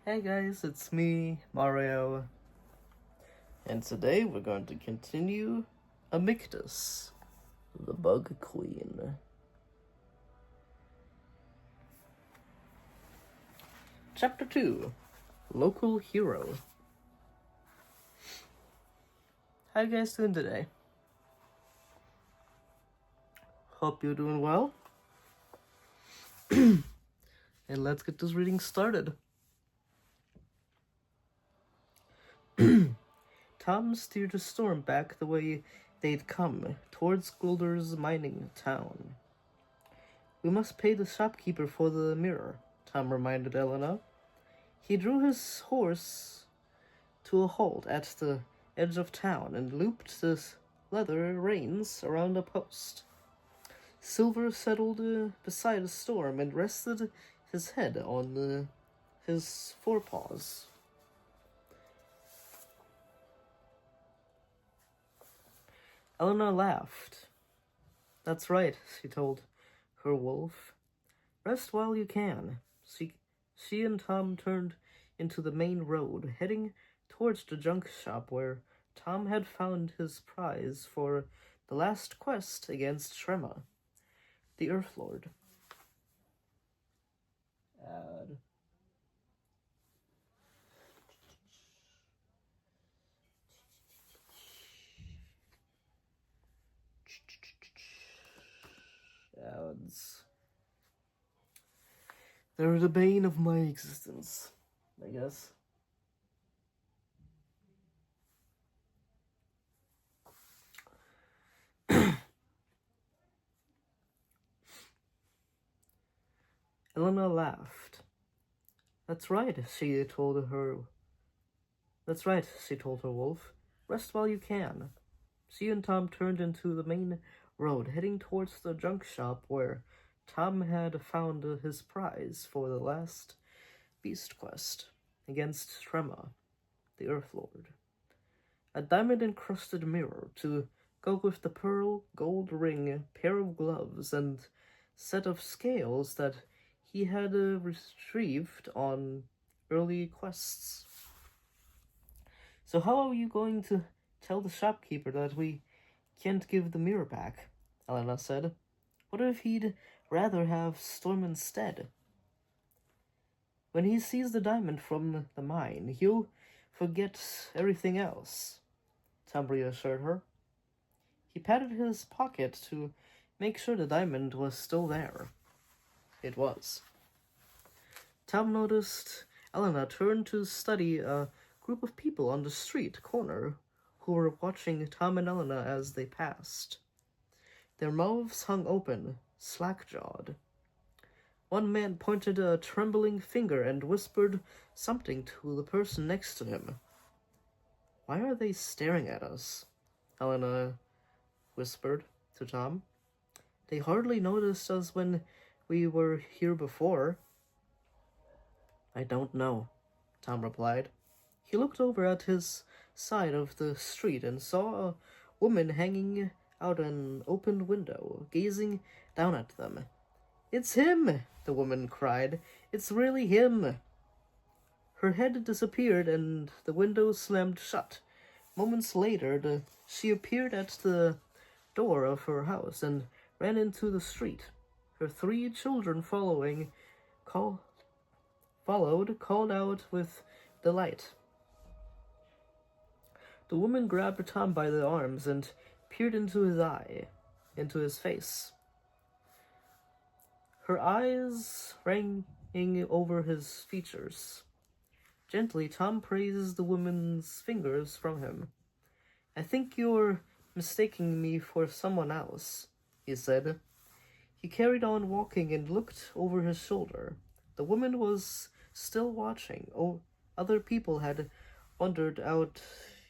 Hey guys, it's me, Mario, and today we're going to continue Amictus, the Bug Queen. Chapter 2, Local Hero. How you guys doing today? Hope you're doing well. And let's get this reading started. Tom steered the storm back the way they'd come, towards Gulder's mining town. We must pay the shopkeeper for the mirror, Tom reminded Elena. He drew his horse to a halt at the edge of town and looped the leather reins around a post. Silver settled beside the storm and rested his head on his forepaws. Elena laughed. That's right, she told her wolf. Rest while you can. She and Tom turned into the main road, heading towards the junk shop where Tom had found his prize for the last quest against Shrema, the Earth Lord. Ads. They're the bane of my existence, I guess. Elena laughed. That's right, she told her wolf. Rest while you can. She and Tom turned into the main road, heading towards the junk shop where Tom had found his prize for the last beast quest against Shrema, the Earth Lord. A diamond-encrusted mirror to go with the pearl gold ring, pair of gloves, and set of scales that he had retrieved on early quests. So how are you going to tell the shopkeeper that we can't give the mirror back? Elena said. What if he'd rather have Storm instead? When he sees the diamond from the mine, he'll forget everything else, Tom reassured her. He patted his pocket to make sure the diamond was still there. It was. Tom noticed Elena turn to study a group of people on the street corner who were watching Tom and Elena as they passed. Their mouths hung open, slack-jawed. One man pointed a trembling finger and whispered something to the person next to him. Why are they staring at us? Elena whispered to Tom. They hardly noticed us when we were here before. I don't know, Tom replied. He looked over at his side of the street and saw a woman hanging out an open window, gazing down at them. It's him, the woman cried. It's really him. Her head disappeared and the window slammed shut. Moments later, she appeared at the door of her house and ran into the street. Her 3 children called out with delight. The woman grabbed Tom by the arms and peered into his face. Her eyes ranging over his features. Gently, Tom praised the woman's fingers from him. I think you're mistaking me for someone else, he said. He carried on walking and looked over his shoulder. The woman was still watching. Other people had wandered out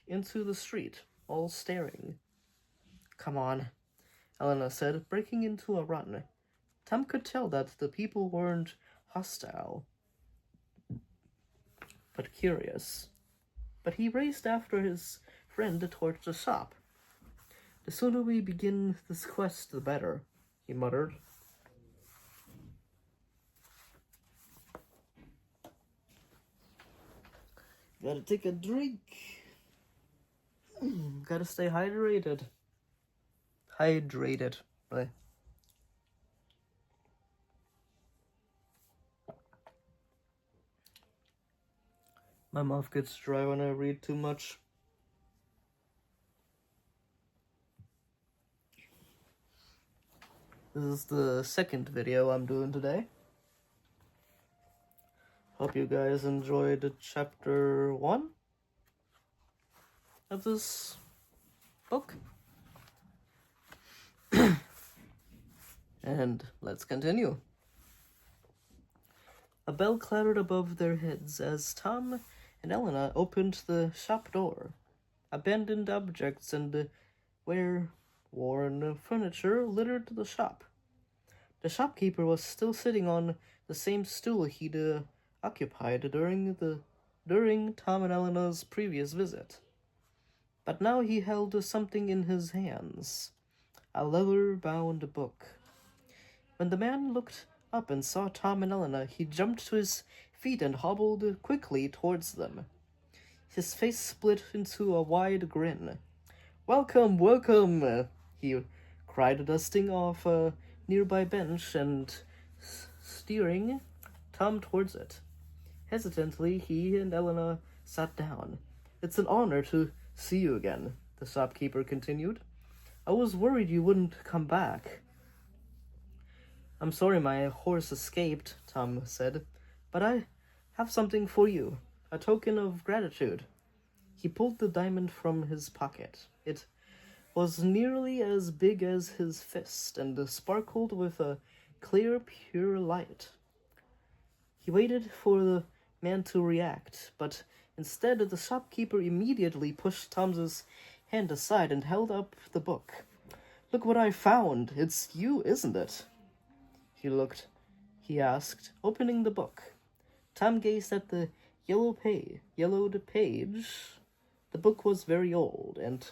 into the street, all staring. Come on, Elena said, breaking into a run. Tom could tell that the people weren't hostile, but curious. But he raced after his friend towards the shop. The sooner we begin this quest, the better, he muttered. Gotta take a drink. Gotta stay hydrated. Hydrated. Right. My mouth gets dry when I read too much. This is the second video I'm doing today. Hope you guys enjoyed chapter 1 of this book. And let's continue. A bell clattered above their heads as Tom and Elena opened the shop door. Abandoned objects and worn furniture littered the shop. The shopkeeper was still sitting on the same stool he'd occupied during Tom and Elena's previous visit. But now he held something in his hands, a leather-bound book. When the man looked up and saw Tom and Elena, he jumped to his feet and hobbled quickly towards them. His face split into a wide grin. "Welcome, welcome," he cried, dusting off a nearby bench and steering Tom towards it. Hesitantly, he and Elena sat down. "It's an honor to see you again," the shopkeeper continued. "I was worried you wouldn't come back." "I'm sorry my horse escaped," Tom said, "but I have something for you, a token of gratitude." He pulled the diamond from his pocket. It was nearly as big as his fist and sparkled with a clear, pure light. He waited for the man to react, but instead the shopkeeper immediately pushed Tom's hand aside and held up the book. "Look what I found! It's you, isn't it?" He asked, opening the book. Tom gazed at the yellowed page. The book was very old, and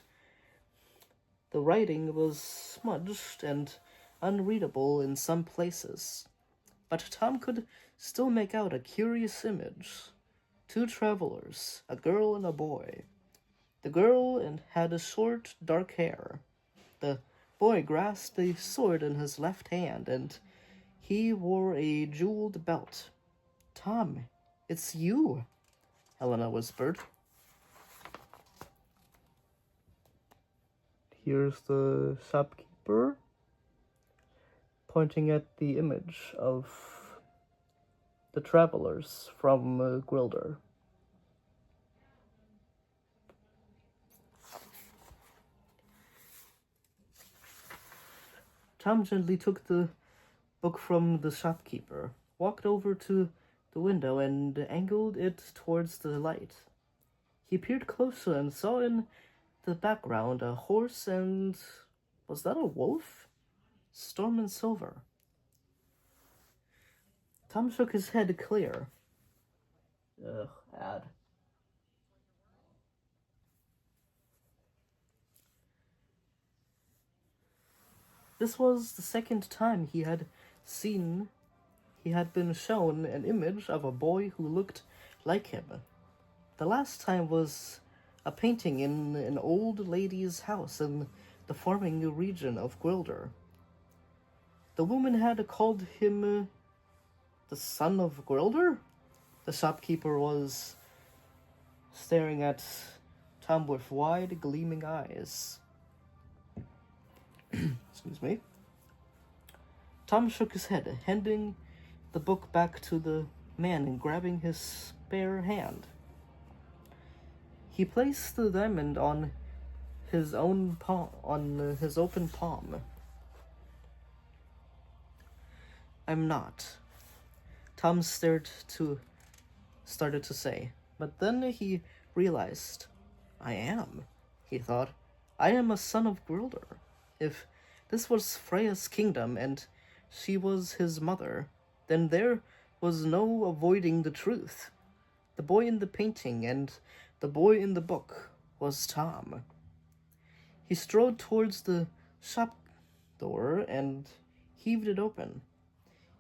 the writing was smudged and unreadable in some places. But Tom could still make out a curious image. 2 travelers, a girl and a boy. The girl had short, dark hair. The boy grasped a sword in his left hand, and he wore a jeweled belt. "Tom, it's you," Helena whispered. Here's the shopkeeper pointing at the image of the travelers from Gwilder. Tom gently took the book from the shopkeeper, walked over to the window, and angled it towards the light. He peered closer and saw in the background a horse and... was that a wolf? Storm and Silver. Tom shook his head clear. Ad. This was the second time he had been shown an image of a boy who looked like him. The last time was a painting in an old lady's house in the farming region of Gwilder. The woman had called him the son of Gwilder? The shopkeeper was staring at Tom with wide, gleaming eyes. Excuse me. Tom shook his head, handing the book back to the man and grabbing his spare hand. He placed the diamond on his open palm. "I'm not," Tom started to say, but then he realized. "I am," he thought. "I am a son of Gwilder. If this was Freya's kingdom and she was his mother, then there was no avoiding the truth. The boy in the painting and the boy in the book was Tom." He strode towards the shop door and heaved it open.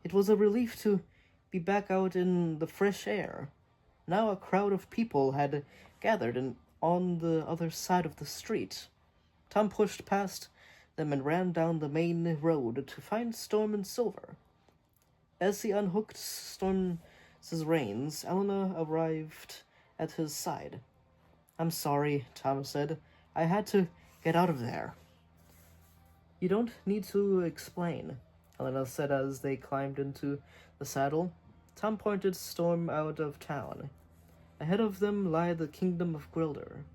It was a relief to be back out in the fresh air. Now a crowd of people had gathered on the other side of the street. Tom pushed past them and ran down the main road to find Storm and Silver. As he unhooked Storm's reins, Elena arrived at his side. "I'm sorry," Tom said. "I had to get out of there." "You don't need to explain," Elena said as they climbed into the saddle. Tom pointed Storm out of town. Ahead of them lay the kingdom of Grilder.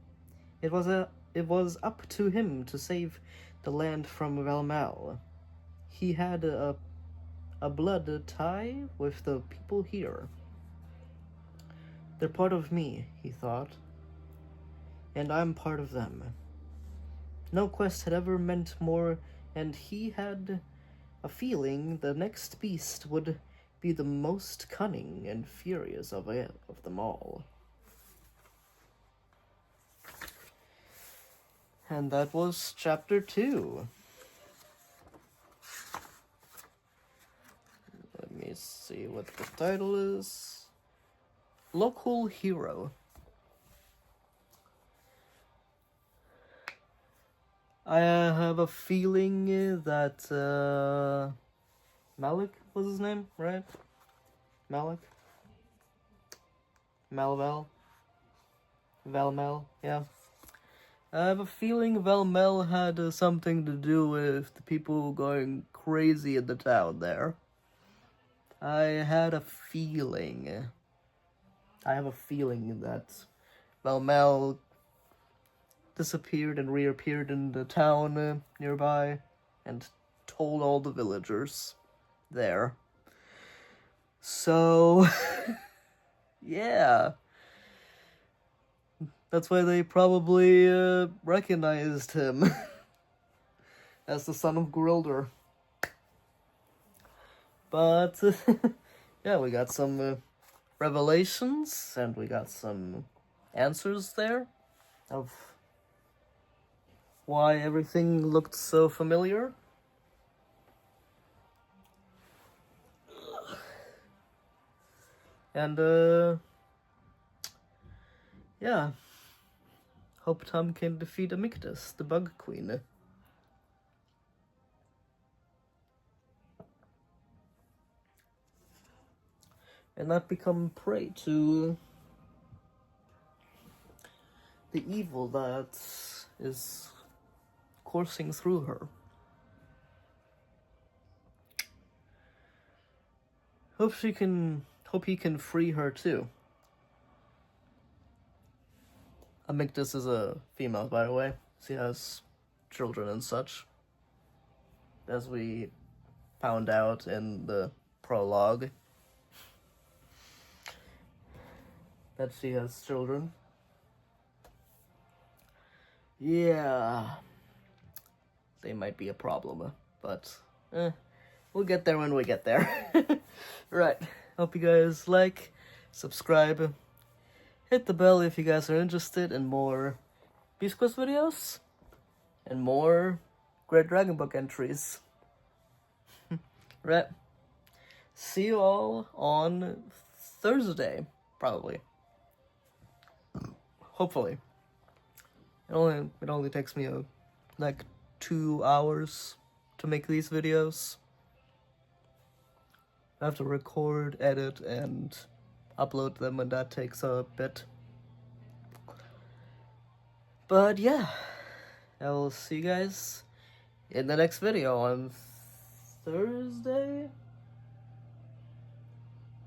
It was up to him to save the land from Valmel. He had a blood tie with the people here. "They're part of me," he thought, "and I'm part of them." No quest had ever meant more, and he had a feeling the next beast would be the most cunning and furious of them all. And that was chapter 2. Let me see what the title is. Local Hero. I have a feeling that Malik was his name, right? Malik? Valmel, yeah. I have a feeling Valmel had something to do with the people going crazy in the town there. I have a feeling that Valmel disappeared and reappeared in the town nearby and told all the villagers there. So, yeah. That's why they probably recognized him as the son of Grilder. But, yeah, we got some revelations, and we got some answers there of why everything looked so familiar. And, yeah. Hope Tom can defeat Amictus, the Bug Queen. And not become prey to the evil that is coursing through her. Hope he can free her too. Amictus is a female, by the way. She has children and such, as we found out in the prologue, that she has children. Yeah, they might be a problem, but we'll get there when we get there. Right, hope you guys like, subscribe, hit the bell if you guys are interested in more Beast Quest videos, and more Great Dragon Book entries. Right, see you all on Thursday, probably. Hopefully. It only takes me like 2 hours to make these videos. I have to record, edit, and upload them, and that takes a bit. But yeah, I will see you guys in the next video on Thursday?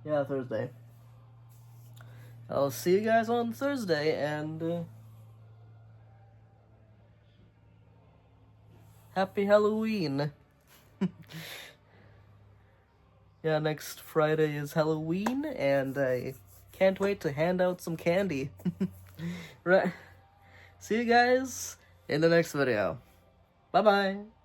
Yeah, Thursday. I'll see you guys on Thursday, and happy Halloween. Yeah, next Friday is Halloween, and I can't wait to hand out some candy. Right. See you guys in the next video. Bye-bye.